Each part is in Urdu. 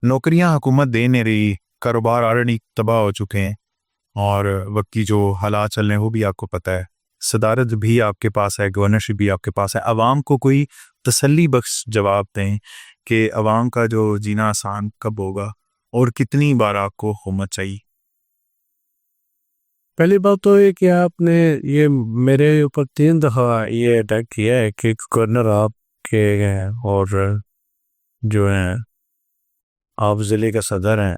نوکریاں حکومت دے نہیں رہی، کاروبار آلریڈی تباہ ہو چکے ہیں، اور وقت کی جو حالات چل رہے ہیں وہ بھی آپ کو پتہ ہے، صدارت بھی آپ کے پاس ہے، گورنرشپ بھی آپ کے پاس ہے. عوام کو کوئی تسلی بخش جواب دیں کہ عوام کا جو جینا آسان کب ہوگا اور کتنی بار آپ کو حکومت چاہیے. پہلی بات تو یہ کہ آپ نے یہ میرے اوپر 3 دفعہ یہ اٹیک کیا ہے کہ گورنر آپ کے ہیں اور جو ہیں آپ ضلع کا صدر ہیں.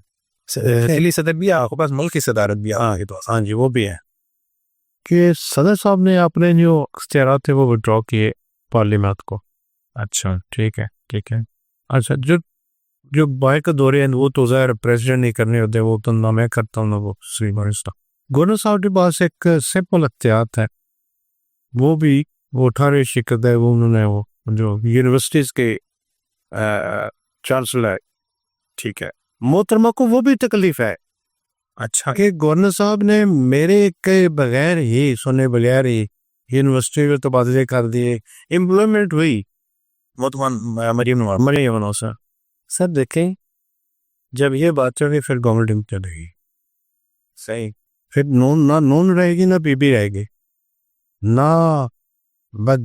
ضلعی صدر بھی آپ کے پاس، ملک کی صدارت بھی آپ کے پاس. ہاں جی وہ بھی ہے کہ صدر صاحب نے اپنے جو اختیارات تھے وہ وڈرا کیے پارلیمنٹ کو. اچھا ٹھیک ہے. اچھا جو باہر کے دورے ہیں وہ تو ظاہر پریزیڈنٹ نہیں کرنے ہوتے، وہ تو نہ میں کرتا ہوں نہ وہ سری مارسٹا. گورنر صاحب کے پاس ایک سمپل اختیارات ہے، وہ بھی وہ 18 شکت ہے، وہ انہوں نے وہ جو یونیورسٹیز کے چانسلر ہے. ٹھیک ہے، محترمہ کو وہ بھی تکلیف ہے اچھا کہ گورنر صاحب نے میرے کے بغیر ہی سنے بغیر ہی یونیورسٹی کے تبادلے کر دیے، امپلائمنٹ ہوئی. مریم نواز سر دیکھیں جب یہ بات چل رہی پھر گورنمنٹ چلے گی صحیح، پھر نہ نون رہے گی نہ بی بی رہے گی، نہ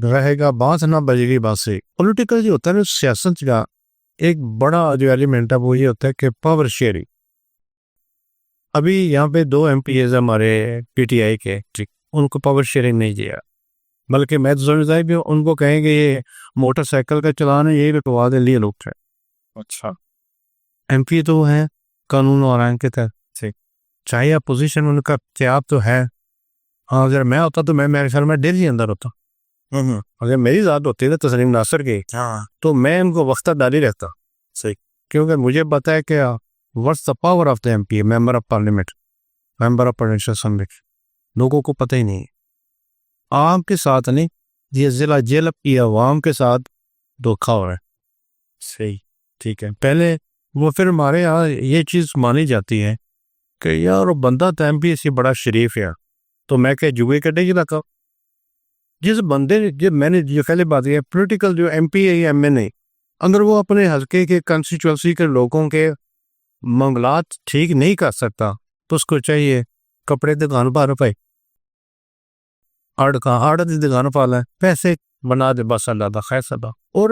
رہے گا بانس نہ بجے گی بانس سے. پولیٹیکل جو ہوتا ہے نا سیاست کا ایک بڑا جو ایلیمنٹ ہے وہ یہ ہوتا ہے کہ پاور شیئرنگ. ابھی یہاں پہ 2 ایم پی ایز ہمارے پی ٹی آئی کے، ان کو پاور شیئرنگ نہیں دیا، بلکہ میں تو بھی ان کو کہیں گے یہ موٹر سائیکل کا چلانا یہ رکوا دے لیے لوگ ہے. اچھا ایم پی تو ہیں قانون اور آئین کے تحت، چاہے اپوزیشن ان کا اختیار تو ہے. اگر میں ہوتا تو میں میرے خیال میں ڈیلی اندر ہوتا. اگر میری ذات ہوتی ہے تسلیم ناصر کی تو میں ان کو وقتہ ڈالی رہتا. صحیح، کیونکہ مجھے پتا ہے کہ what's the power of the M P, member of parliament, member of provincial assembly. لوگوں کو پتہ ہی نہیں، عام کے ساتھ نہیں، یہ ضلع جیل کی عوام کے ساتھ دھوکھا ہو رہا ہے. صحیح، ٹھیک ہے. پہلے وہ پھر ہمارے یہاں یہ چیز مانی جاتی ہے کہ یار بندہ تو ایم پی اسی بڑا شریف ہے تو میں کہ جوئے کٹے گی رکھا. جس بندے جو میں نے جو پہلے بات ہے پولیٹیکل جو ایم پی ہے یا ایم این اے، اگر وہ اپنے حلقے کے کنسٹیچوئنسی کے لوگوں کے معاملات ٹھیک نہیں کر سکتا تو اس کو چاہیے کپڑے دکان پا روپے آڑ دی دکان پا لیں، پیسے بنا دے، بس اللہ دا خیر صدا. اور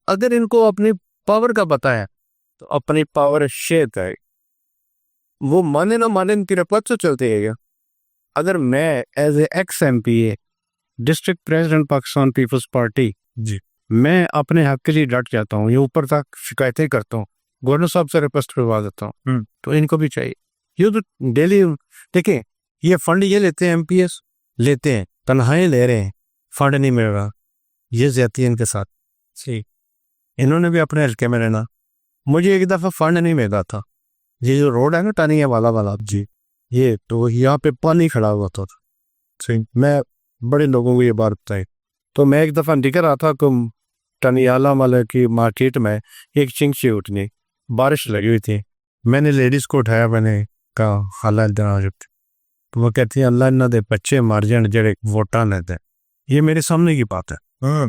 اگر ان کو اپنی پاور کا پتہ ہے تو اپنی پاور شیئر کرے، وہ مانے نہ مانے ان کی رپورٹ سے چلتے ہیں. اگر میں as a ex M P A district president Pakistan Peoples Party جی، میں اپنے حق کے لیے ڈٹ جاتا ہوں، یہ اوپر تک شکایتیں کرتا ہوں، گورنر صاحب سے ریکویسٹ کروا دیتا ہوں، تو ان کو بھی چاہیے. یہ تو ڈیلی دیکھیں یہ فنڈ یہ لیتے ہیں، ایم پی ایس لیتے ہیں، تنہائی لے رہے ہیں، فنڈ نہیں مل رہا، یہ زیادتی ہے ان کے ساتھ. صحیح، انہوں نے بھی اپنے حلقے میں رہنا. مجھے ایک دفعہ فنڈ نہیں ملا تھا، یہ جو روڈ ہے نا ٹانیہ والا جی، یہ تو یہاں پہ پانی کھڑا ہوا تھا. صحیح، میں بڑے لوگوں کو یہ بات بتائی تو میں ایک دفعہ نکل رہا تھا کہ ٹنیالہ والے کی مارکیٹ میں ایک چنگچی اٹھنی، بارش لگی ہوئی تھی، میں نے لیڈیز کو اٹھایا، میں نے کہا خالہ ادھر آ جاتے، تو وہ کہتی ہیں اللہ انہاں دے بچے مار جان جڑے ووٹاں لیتے. یہ میرے سامنے کی بات ہے.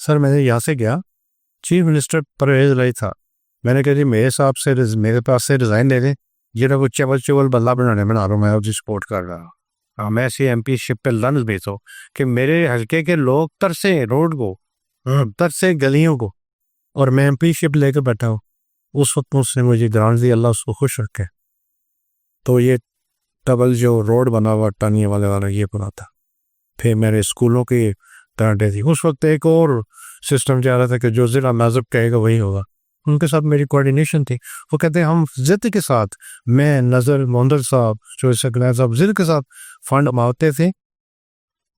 سر میں نے یہاں سے گیا، چیف منسٹر پرویز الہی تھا، میں نے کہا جی میرے صاحب سے میرے پاس سے ریزائن لے لیں، جہاں وہ چول بندہ بنا رہا ہوں، میں اس کی سپورٹ کر رہا ہوں. میں ایسی ایم پی شپ پہ لنز بھیجتا ہوں کہ میرے حلقے کے لوگ ترسے روڈ کو، ترسے گلیوں کو، اور میں ایم پی شپ لے کے بیٹھا ہوں. اس وقت اس نے مجھے گرانٹ دی، اللہ اس کو خوش رکھے. تو یہ ڈبل جو روڈ بنا ہوا ٹانیہ والے والا یہ بنا تھا. پھر میرے اسکولوں کی گارنٹی تھی. اس وقت ایک اور سسٹم چل رہا تھا کہ جو ضلع مذہب کہے گا وہی ہوگا. ان کے ساتھ میری کوارڈینیشن تھی. وہ کہتے ہیں ہم ضد کے ساتھ، میں نظر محمد صاحب جو سکلین صاحب ضد کے ساتھ فنڈ مانگتے تھے.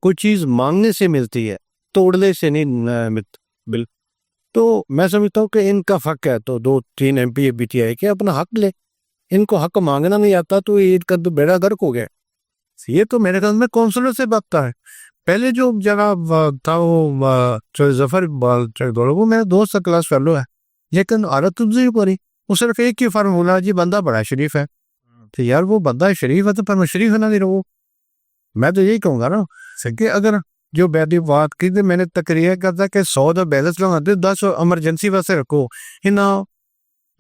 کوئی چیز مانگنے سے ملتی ہے، توڑنے سے نہیں ملتی. تو میں سمجھتا ہوں کہ ان کا حق ہے، تو 2-3 M P P T I کے اپنا حق لے. ان کو حق مانگنا نہیں آتا تو عید کا تو بیڑا گرک ہو گیا. یہ تو میرے خیال میں کونسلر سے باتتا ہے. پہلے جو جگہ تھا وہ ظفر اقبال وہ میرا دوست کا کلاس فیلو ہے، لیکن عادت تبدیل پڑی. وہ صرف ایک ہی فارمولا، جی بندہ بڑا شریف ہے. تو یار وہ بندہ شریف ہے تو پر میں شریف ہونا نہیں رہوں. میں تو یہی کہوں گا نا کہ اگر جو بیٹی بات کی میں نے تقریر کرتا کہ 100 بیلنس لگا 10 ایمرجنسی واسطے رکھو.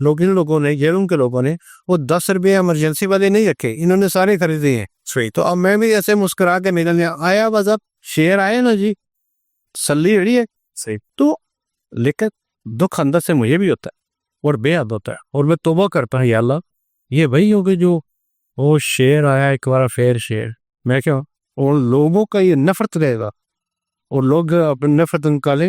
ان لوگوں نے جیلوں کے لوگوں نے وہ 10 روپے ایمرجنسی والے نہیں رکھے، انہوں نے سارے خریدے ہیں. صحیح. تو اب میں بھی ایسے مسکرا کے میرے لیے آیا مذہب شعر آئے نا جی سلی ہڑی ہے. صحیح. تو لیکن دکھ اندر سے مجھے بھی ہوتا ہے اور بے حد ہوتا ہے، اور میں توبہ کرتا ہوں یا اللہ یہ وہی ہوگی جو وہ شعر آیا ایک بار پھر شعر، میں کیا اور لوگوں کا یہ نفرت رہے گا اور لوگ اپنی نفرت نکالے